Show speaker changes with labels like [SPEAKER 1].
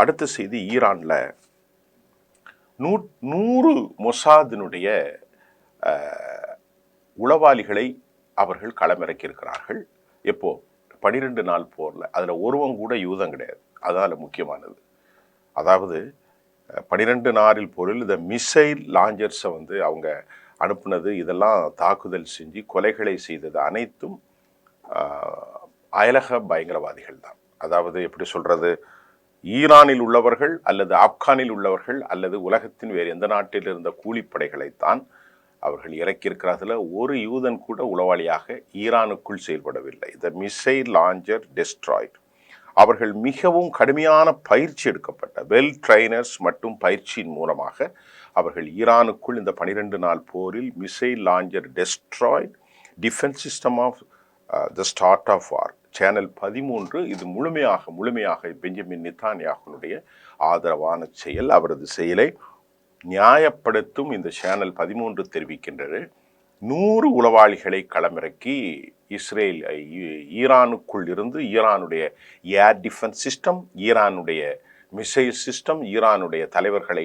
[SPEAKER 1] அடுத்த செய்தி, ஈரான்ல 100 மொசாதினுடைய உளவாளிகளை அவர்கள் களமிறக்கி இருக்கிறார்கள். எப்போ? 12 நாள் போர்ல. அதுல ஒருவன் கூட யூதம் கிடையாது. அதால முக்கியமானது. அதாவது 12 நாளில் போரில் இந்த மிசைல் லாஞ்சர்ஸை அவங்க அனுப்புனது, இதெல்லாம் தாக்குதல் செஞ்சு கொலைகளை செய்தது அனைத்தும் அயலக பயங்கரவாதிகள் தான். அதாவது எப்படி சொல்றது, ஈரானில் உள்ளவர்கள் அல்லது ஆப்கானில் உள்ளவர்கள் அல்லது உலகத்தின் வேறு எந்த நாட்டில் இருந்த கூலிப்படைகளைத்தான் அவர்கள் இறக்கியிருக்கிறார்கள். ஒரு யூதன் கூட உளவாளியாக ஈரானுக்குள் செயல்படவில்லை. த மிசைல் லாஞ்சர் டெஸ்ட்ராய்ட். அவர்கள் மிகவும் கடுமையான பயிற்சி எடுக்கப்பட்ட வெல் ட்ரைனர்ஸ் மற்றும் பயிற்சியின் மூலமாக அவர்கள் ஈரானுக்குள் இந்த 12 நாள் போரில் missile launcher destroyed defence system of the start of war. Channel 13 இது முழுமையாக பெஞ்சமின் நெதன்யாகுனுடைய ஆதரவான செயல். அவரது செயலை நியாயப்படுத்தும் இந்த சேனல் 13 தெரிவிக்கின்றது, 100 உளவாளிகளை களமிறக்கி இஸ்ரேல் ஈரானுக்குள் இருந்து ஈரானுடைய ஏர் டிஃபென்ஸ் சிஸ்டம், ஈரானுடைய மிசைல் சிஸ்டம், ஈரானுடைய தலைவர்களை